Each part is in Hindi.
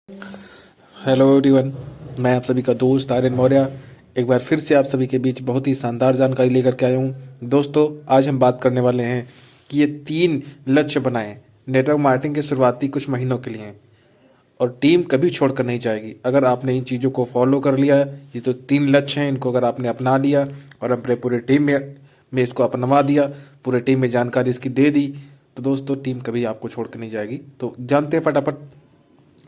Hello everyone. मैं आप सभी का दोस्त आर्यन मौर्य एक बार फिर से आप सभी के बीच बहुत ही शानदार जानकारी लेकर के आया हूँ। दोस्तों, आज हम बात करने वाले हैं कि ये 3 लक्ष्य बनाएं नेटवर्क मार्केटिंग के शुरुआती कुछ महीनों के लिए, और टीम कभी छोड़कर नहीं जाएगी अगर आपने इन चीज़ों को फॉलो कर लिया। ये तो 3 लक्ष्य हैं, इनको अगर आपने अपना लिया और अपने पूरे टीम में इसको अपनवा दिया, पूरे टीम में जानकारी इसकी दे दी, तो दोस्तों टीम कभी आपको छोड़ कर नहीं जाएगी। तो जानते हैं फटाफट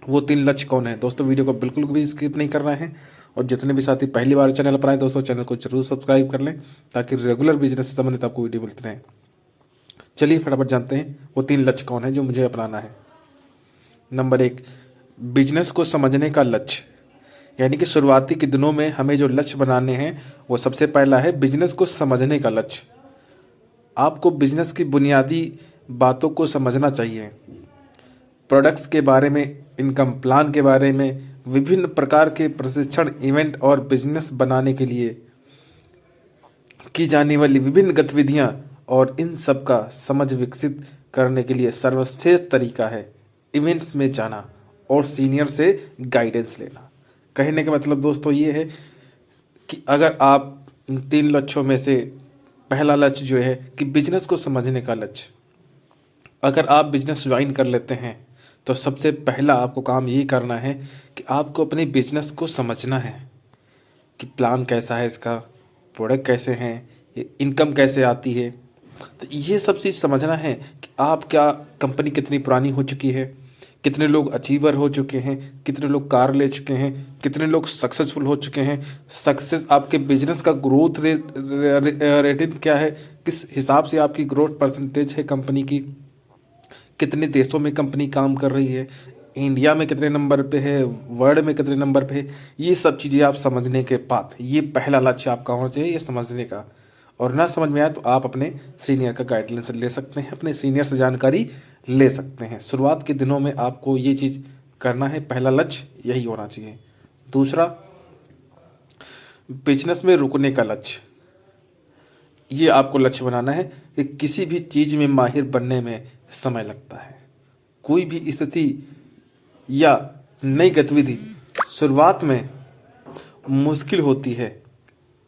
वो 3 लक्ष्य कौन है। दोस्तों, वीडियो को बिल्कुल भी स्किप नहीं करना है, और जितने भी साथी पहली बार चैनल पर आए दोस्तों, चैनल को जरूर सब्सक्राइब कर लें ताकि रेगुलर बिजनेस से संबंधित आपको वीडियो मिलते रहें। चलिए फटाफट जानते हैं वो 3 लक्ष्य कौन है जो मुझे अपनाना है। नंबर 1, बिजनेस को समझने का लक्ष्य। यानी कि शुरुआती के दिनों में हमें जो लक्ष्य बनाने हैं वो सबसे पहला है बिजनेस को समझने का लक्ष्य। आपको बिजनेस की बुनियादी बातों को समझना चाहिए, प्रोडक्ट्स के बारे में, इनकम प्लान के बारे में, विभिन्न प्रकार के प्रशिक्षण इवेंट और बिजनेस बनाने के लिए की जाने वाली विभिन्न गतिविधियां, और इन सब का समझ विकसित करने के लिए सर्वश्रेष्ठ तरीका है इवेंट्स में जाना और सीनियर से गाइडेंस लेना। कहने का मतलब दोस्तों ये है कि अगर आप इन 3 लक्ष्यों में से पहला लक्ष्य जो है कि बिजनेस को समझने का लक्ष्य, अगर आप बिजनेस ज्वाइन कर लेते हैं तो सबसे पहला आपको काम ये करना है कि आपको अपने बिजनेस को समझना है कि प्लान कैसा है इसका, प्रोडक्ट कैसे हैं, ये इनकम कैसे आती है। तो ये सब चीज़ समझना है कि आप क्या, कंपनी कितनी पुरानी हो चुकी है, कितने लोग अचीवर हो चुके हैं, कितने लोग कार ले चुके हैं, कितने लोग सक्सेसफुल हो चुके हैं, सक्सेस आपके बिजनेस का ग्रोथ रेटिंग क्या है, किस हिसाब से आपकी ग्रोथ परसेंटेज है कंपनी की, कितने देशों में कंपनी काम कर रही है, इंडिया में कितने नंबर पे है, वर्ल्ड में कितने नंबर पे है। ये सब चीज़ें आप समझने के बाद, ये पहला लक्ष्य आपका होना चाहिए, ये समझने का। और ना समझ में आए तो आप अपने सीनियर का गाइडलाइंस ले सकते हैं, अपने सीनियर से जानकारी ले सकते हैं। शुरुआत के दिनों में आपको ये चीज़ करना है, पहला लक्ष्य यही होना चाहिए। दूसरा, बिजनेस में रुकने का लक्ष्य। ये आपको लक्ष्य बनाना है कि किसी भी चीज़ में माहिर बनने में समय लगता है। कोई भी स्थिति या नई गतिविधि शुरुआत में मुश्किल होती है।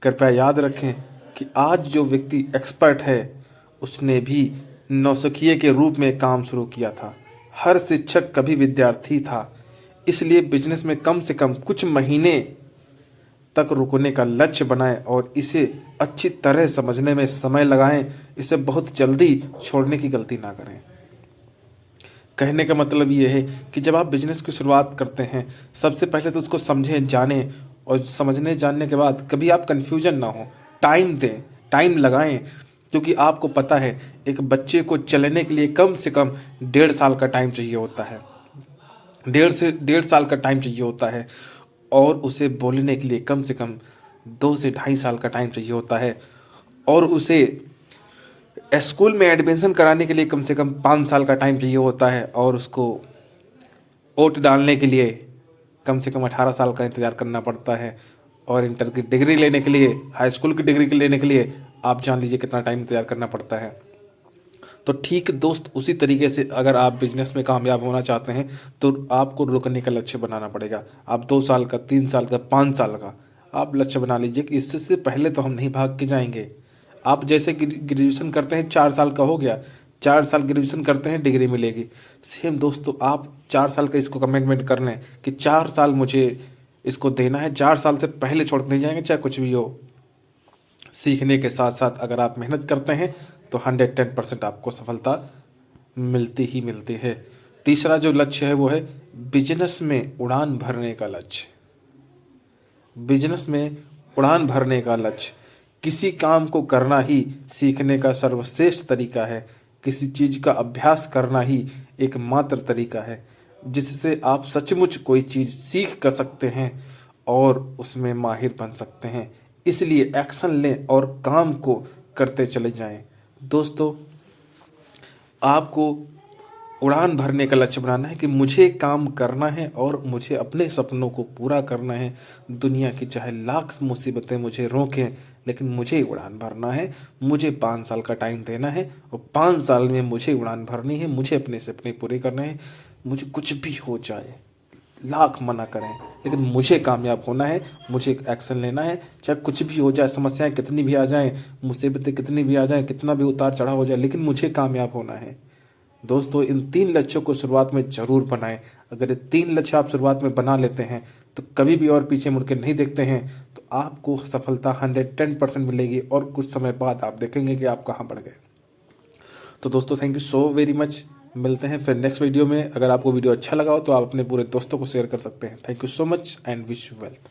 कृपया याद रखें कि आज जो व्यक्ति एक्सपर्ट है उसने भी नौसिखिए के रूप में काम शुरू किया था। हर शिक्षक कभी विद्यार्थी था। इसलिए बिजनेस में कम से कम कुछ महीने तक रुकने का लक्ष्य बनाएं और इसे अच्छी तरह समझने में समय लगाएं। इसे बहुत जल्दी छोड़ने की गलती ना करें। कहने का मतलब ये है कि जब आप बिजनेस की शुरुआत करते हैं, सबसे पहले तो उसको समझें, जानें, और समझने जानने के बाद कभी आप कन्फ्यूजन ना हो, टाइम दें, टाइम लगाएं। क्योंकि आपको पता है एक बच्चे को चलने के लिए कम से कम 1.5 साल का टाइम चाहिए होता है, 1.5 साल का टाइम चाहिए होता है, और उसे बोलने के लिए कम से कम 2 से 2.5 साल का टाइम चाहिए होता है, और उसे स्कूल में एडमिशन कराने के लिए कम से कम 5 साल का टाइम चाहिए होता है, और उसको वोट डालने के लिए कम से कम 18 साल का इंतज़ार करना पड़ता है, और इंटर की डिग्री लेने के लिए, हाई स्कूल की डिग्री लेने के लिए आप जान लीजिए कितना टाइम इंतज़ार करना पड़ता है। तो ठीक दोस्त, उसी तरीके से अगर आप बिजनेस में कामयाब होना चाहते हैं तो आपको रुकने का लक्ष्य बनाना पड़ेगा। आप 2 साल का, 3 साल का, 5 साल का आप लक्ष्य बना लीजिए कि इससे पहले तो हम नहीं भाग के जाएंगे। आप जैसे ग्रेजुएशन करते हैं, 4 साल का हो गया, 4 साल ग्रेजुएशन करते हैं, डिग्री मिलेगी। सेम दोस्तों, आप 4 साल का इसको कमिटमेंट कर लें कि 4 साल मुझे इसको देना है, 4 साल से पहले छोड़ नहीं जाएंगे, चाहे कुछ भी हो। सीखने के साथ साथ अगर आप मेहनत करते हैं तो 110% आपको सफलता मिलती ही मिलती है। तीसरा जो लक्ष्य है वो है बिजनेस में उड़ान भरने का लक्ष्य। बिजनेस में उड़ान भरने का लक्ष्य। किसी काम को करना ही सीखने का सर्वश्रेष्ठ तरीका है। किसी चीज़ का अभ्यास करना ही एकमात्र तरीका है जिससे आप सचमुच कोई चीज़ सीख कर सकते हैं और उसमें माहिर बन सकते हैं। इसलिए एक्शन लें और काम को करते चले जाएं। दोस्तों, आपको उड़ान भरने का लक्ष्य बनाना है कि मुझे काम करना है और मुझे अपने सपनों को पूरा करना है। दुनिया की चाहे लाख मुसीबतें मुझे रोकें, लेकिन मुझे उड़ान भरना है। मुझे 5 साल का टाइम देना है और 5 साल में मुझे उड़ान भरनी है। मुझे अपने सपने पूरे करने हैं, मुझे कुछ भी हो जाए। लाख मना करें, लेकिन मुझे कामयाब होना है, मुझे एक्शन लेना है, चाहे कुछ भी हो जाए, समस्याएं कितनी भी आ जाएं, मुसीबतें कितनी भी आ जाएं, कितना भी उतार चढ़ाव हो जाए, लेकिन मुझे कामयाब होना है। दोस्तों, इन 3 लक्ष्यों को शुरुआत में ज़रूर बनाएं। अगर ये 3 लक्ष्य आप शुरुआत में बना लेते हैं तो कभी भी और पीछे मुड़ के नहीं देखते हैं, तो आपको सफलता 110% मिलेगी और कुछ समय बाद आप देखेंगे कि आप कहाँ बढ़ गए। तो दोस्तों, thank you so very much. मिलते हैं फिर नेक्स्ट वीडियो में। अगर आपको वीडियो अच्छा लगा हो तो आप अपने पूरे दोस्तों को शेयर कर सकते हैं। Thank you so much and wish you wealth.